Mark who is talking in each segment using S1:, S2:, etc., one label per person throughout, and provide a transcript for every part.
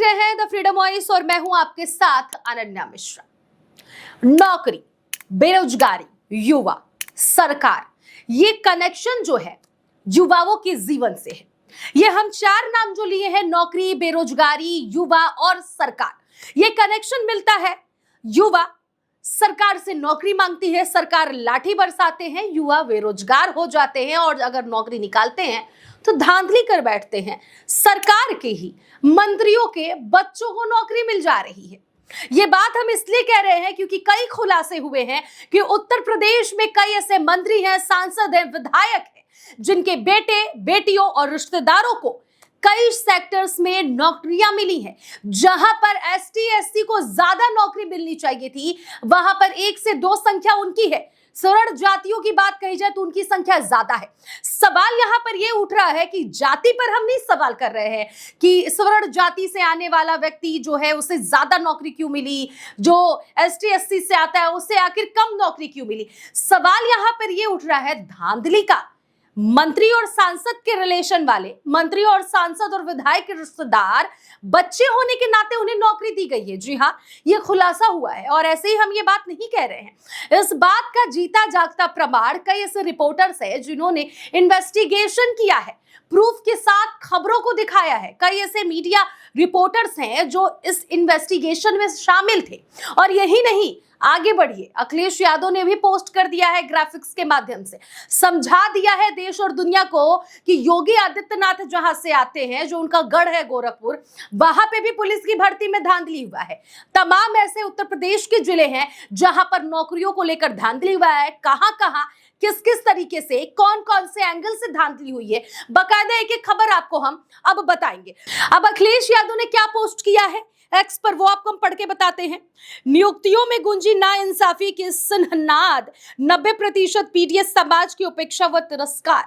S1: रहे हैं the freedom voice और मैं हूं आपके साथ अनन्या मिश्रा। नौकरी, बेरोजगारी, युवा, सरकार, ये कनेक्शन जो है युवाओं के जीवन से है। ये हम चार नाम जो लिए हैं, नौकरी, बेरोजगारी, युवा और सरकार, ये कनेक्शन मिलता है। युवा सरकार से नौकरी मांगती है, सरकार लाठी बरसाते हैं, युवा बेरोजगार हो जाते हैं और अगर नौकरी निकालते हैं तो धांधली कर बैठते हैं। सरकार के ही मंत्रियों के बच्चों को नौकरी मिल जा रही है। ये बात हम इसलिए कह रहे हैं क्योंकि कई खुलासे हुए हैं कि उत्तर प्रदेश में कई ऐसे मंत्री हैं, सांसद हैं, विधायक हैं, जिनके बेटे, बेटियों और रिश्तेदारों को कई सेक्टर्स में नौकरियां मिली हैं। जहां पर एसटी एससी को ज्यादा नौकरी मिलनी चाहिए थी, वहां पर 1 से 2 संख्या उनकी है। स्वर्ण जातियों की बात कही जाए तो उनकी संख्या ज्यादा है। सवाल यहां पर यह उठ रहा है कि जाति पर हम नहीं सवाल कर रहे हैं कि स्वर्ण जाति से आने वाला व्यक्ति जो है उसे ज्यादा नौकरी क्यों मिली, जो एसटी एससी से आता है उसे आखिर कम नौकरी क्यों मिली। सवाल यहां पर यह उठ रहा है धांधली का। मंत्री और सांसद के रिलेशन वाले, मंत्री और सांसद और विधायक के रिश्तेदार बच्चे होने के नाते उन्हें नौकरी दी गई है। जी हाँ, यह खुलासा हुआ है और ऐसे ही हम ये बात नहीं कह रहे हैं। इस बात का जीता जागता प्रमाण कई ऐसे रिपोर्टर्स हैं जिन्होंने इन्वेस्टिगेशन किया है, प्रूफ के साथ खबरों को दिखाया है। कई ऐसे मीडिया रिपोर्टर्स हैं जो इस इन्वेस्टिगेशन में शामिल थे। और यही नहीं, आगे बढ़िए, अखिलेश यादव ने भी पोस्ट कर दिया है ग्राफिक्स के माध्यम से, समझा दिया है देश और दुनिया को कि योगी आदित्यनाथ जहां से आते हैं, जो उनका गढ़ है गोरखपुर, वहां पे भी पुलिस की भर्ती में धांधली हुआ है। तमाम ऐसे उत्तर प्रदेश के जिले हैं जहां पर नौकरियों को लेकर धांधली हुआ है। कहां कहां किस किस तरीके से, कौन कौन से एंगल से धांधली हुई है, बकायदा एक एक खबर आपको हम अब बताएंगे। अब अखिलेश यादव ने क्या पोस्ट किया है एक्स पर, वो आपको हम पढ़ के बताते हैं। नियुक्तियों में गुंजी नाइंसाफी की सिन्हनाद, 90% पीडीएस समाज की उपेक्षा व तिरस्कार।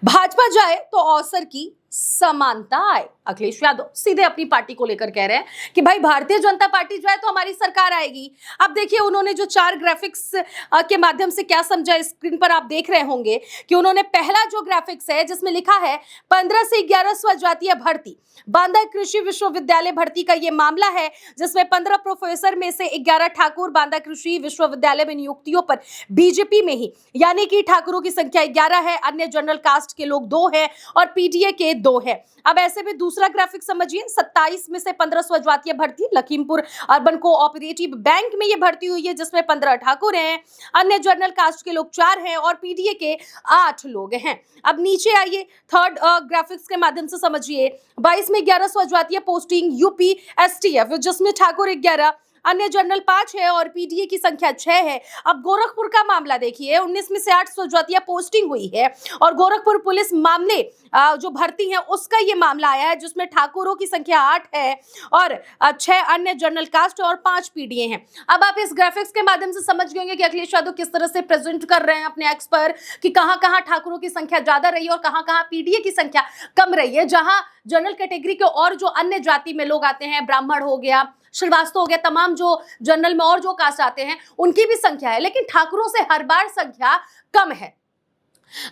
S1: भाजपा जाए तो अवसर की समानता आए। अखिलेश यादव सीधे अपनी पार्टी को लेकर कह रहे हैं कि भाई भारतीय जनता पार्टी जाए तो हमारी सरकार आएगी। अब देखिए उन्होंने जो 4 ग्राफिक्स के माध्यम से क्या समझा, स्क्रीन पर आप देख रहे होंगे कि उन्होंने पहला जो ग्राफिक्स है जिसमें लिखा है 15 से 11 स्वजातीय भर्ती, बांदा कृषि विश्वविद्यालय भर्ती का ये मामला है, जिसमें 15 प्रोफेसर में से 11 ठाकुर बांदा कृषि विश्वविद्यालय में नियुक्तियों पर बीजेपी में ही, यानी कि ठाकुरों की संख्या 11 है, अन्य जनरल कास्ट के लोग 2 हैं और पीडीए के 2 है। अब ऐसे में दूसरा ग्राफिक समझिए, 27 में से 15 स्वजातीय भर्ती, लखीमपुर अर्बन कोऑपरेटिव बैंक में ये भर्ती हुई है, जिसमें 15 ठाकुर हैं, अन्य जनरल कास्ट के लोग 4 हैं और पीडीए के 8 लोग हैं। अब नीचे आइए, थर्ड ग्राफिक्स के माध्यम से समझिए, 22 में 11 स्वजातीय पोस्टिंग यूपी एसटीएफ, जिसमें ठाकुर 11, अन्य जनरल 5 है और पीडीए की संख्या 6 है। अब गोरखपुर का मामला देखिए, 19 में से 8 स्वजातीय पोस्टिंग हुई है और गोरखपुर पुलिस मामले जो भर्ती है उसका ये मामला आया है, जिसमें ठाकुरों की संख्या 8 है और 6 अन्य जनरल कास्ट और 5 पीडीए हैं। अब आप इस ग्राफिक्स के माध्यम से समझ गए होंगे कि अखिलेश यादव किस तरह से प्रेजेंट कर रहे हैं अपने एक्स पर कि कहां-कहां ठाकुरों की संख्या ज्यादा रही है और कहां-कहां पीडीए की संख्या कम रही है। जहां जनरल कैटेगरी के और जो अन्य जाति में लोग आते हैं, ब्राह्मण हो गया, श्रीवास्तव हो गया, तमाम जो जनरल में और जो कास्ट आते हैं उनकी भी संख्या है, लेकिन ठाकुरों से हर बार संख्या कम है।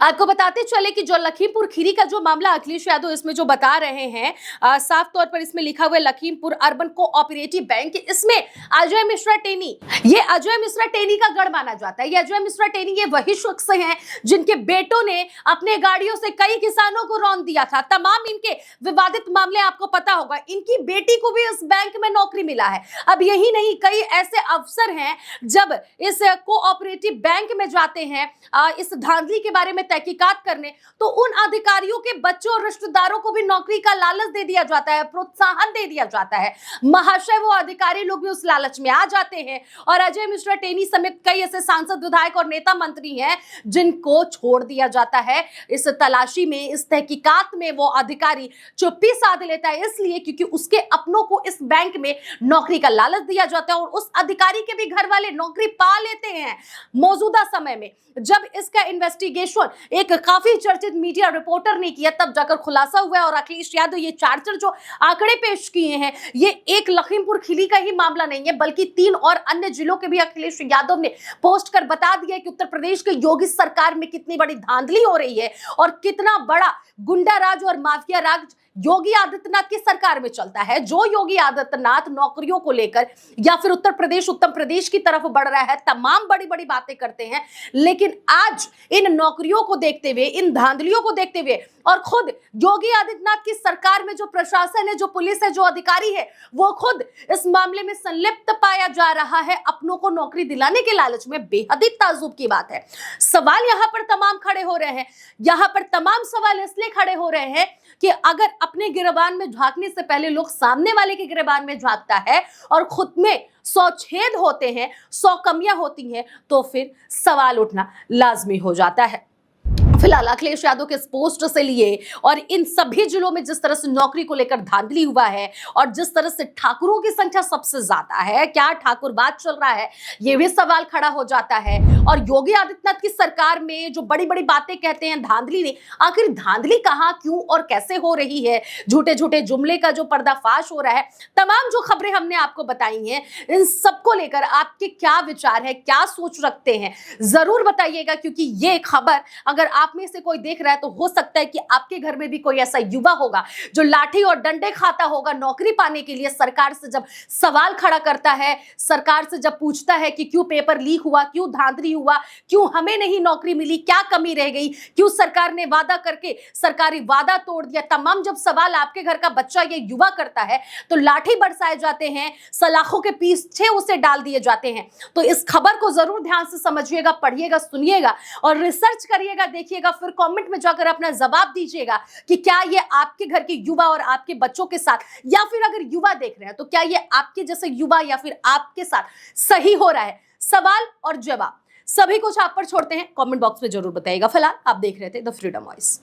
S1: आपको बताते चले कि जो लखीमपुर खीरी का जो मामला अखिलेश यादव इसमें जो बता रहे हैं, साफ तौर पर इसमें लिखा हुआ है लखीमपुर अर्बन कोऑपरेटिव बैंक, इसमें अजय मिश्रा टेनी, ये अजय मिश्रा टेनी का गढ़ माना जाता है। ये अजय मिश्रा टेनी ये वही शख्स हैं जिनके बेटों ने अपने गाड़ियों से कई किसानों को रौंद दिया था। तमाम इनके विवादित मामले आपको पता होगा। इनकी बेटी को भी इस बैंक में नौकरी मिला है। अब यही नहीं, कई ऐसे अफसर हैं जब इस कोऑपरेटिव बैंक में जाते हैं इस धांधली के बारे में तहकीकात करने, तो उन अधिकारियों के बच्चों और रिश्तेदारों को भी नौकरी का लालच दे दिया जाता है, प्रोत्साहन दे दिया जाता है। महाशय वो अधिकारी लोग भी उस लालच में आ जाते हैं और अजय मिश्रा टेनी समेत कई ऐसे सांसद, विधायक और नेता मंत्री हैं जिनको छोड़ दिया जाता है। इस तलाशी में, इस तहकीकात में वो अधिकारी चुप्पी साध लेता है, इसलिए क्योंकि उसके अपनों को इस बैंक में नौकरी का लालच दिया जाता है और उस अधिकारी के भी घर वाले नौकरी पा लेते हैं। मौजूदा समय में जब इसका इन्वेस्टिगेशन एक काफी चर्चित मीडिया रिपोर्टर ने किया, तब जाकर खुलासा हुआ है और अखिलेश यादव ये 4 जो आंकड़े पेश किए हैं, ये एक लखीमपुर खीरी का ही मामला नहीं है, बल्कि 3 और अन्य जिलों के भी अखिलेश यादव ने पोस्ट कर बता दिया कि उत्तर प्रदेश के योगी सरकार में कितनी बड़ी धांधली हो रही है और कितना बड़ा गुंडा राज और माफिया राज योगी आदित्यनाथ की सरकार में चलता है। जो योगी आदित्यनाथ नौकरियों को लेकर या फिर उत्तर प्रदेश की तरफ बढ़ रहा है, तमाम बड़ी बड़ी बातें करते हैं, लेकिन आज इन नौकरियों को देखते हुए, इन धांधलियों को देखते हुए और खुद योगी आदित्यनाथ की सरकार में जो प्रशासन है, जो पुलिस है, जो अधिकारी है, वो खुद इस मामले में संलिप्त पाया जा रहा है अपनों को नौकरी दिलाने के लालच में। बेहद ही ताज्जुब की बात है। सवाल यहां पर तमाम खड़े हो रहे हैं, यहां पर तमाम सवाल इसलिए खड़े हो रहे हैं कि अगर अपने गिरबान में झांकने से पहले लोग सामने वाले के गिरबान में झांकता है और खुद में 100 छेद होते हैं, 100 कमियां होती हैं, तो फिर सवाल उठना लाजमी हो जाता है। फिलहाल अखिलेश यादव के इस पोस्ट से लिए और इन सभी जिलों में जिस तरह से नौकरी को लेकर धांधली हुआ है और जिस तरह से ठाकुरों की संख्या सबसे ज्यादा है, क्या ठाकुरवाद चल रहा है, ये भी सवाल खड़ा हो जाता है। और योगी आदित्यनाथ की सरकार में जो बड़ी बड़ी बातें कहते हैं धांधली ने, आखिर धांधली कहां, क्यों और कैसे हो रही है, झूठे झूठे जुमले का जो पर्दाफाश हो रहा है, तमाम जो खबरें हमने आपको बताई हैं, इन सबको लेकर आपके क्या विचार है, क्या सोच रखते हैं, जरूर बताइएगा। क्योंकि ये खबर अगर आप में से कोई देख रहा है तो हो सकता है कि आपके घर में भी कोई ऐसा युवा होगा जो लाठी और डंडे खाता होगा नौकरी पाने के लिए। सरकार से जब सवाल खड़ा करता है, सरकार से जब पूछता है कि क्यों पेपर लीक हुआ, क्यों धांधली हुआ, क्यों हमें नहीं नौकरी मिली, क्या कमी रह गई, क्यों सरकार ने वादा करके सरकारी वादा तोड़ दिया, तमाम जब सवाल आपके घर का बच्चा ये युवा करता है तो लाठी बरसाए जाते हैं, सलाखों के पीछे उसे डाल दिए जाते हैं। तो इस खबर को जरूर ध्यान से समझिएगा, पढ़िएगा, सुनिएगा और रिसर्च करिएगा, देखिएगा, फिर कमेंट में जाकर अपना जवाब दीजिएगा कि क्या ये आपके घर के युवा और आपके बच्चों के साथ, या फिर अगर युवा देख रहे हैं तो क्या ये आपके जैसे युवा या फिर आपके साथ सही हो रहा है। सवाल और जवाब सभी कुछ आप पर छोड़ते हैं, कमेंट बॉक्स में जरूर बताइएगा। फिलहाल आप देख रहे थे द फ्रीडम वॉइस।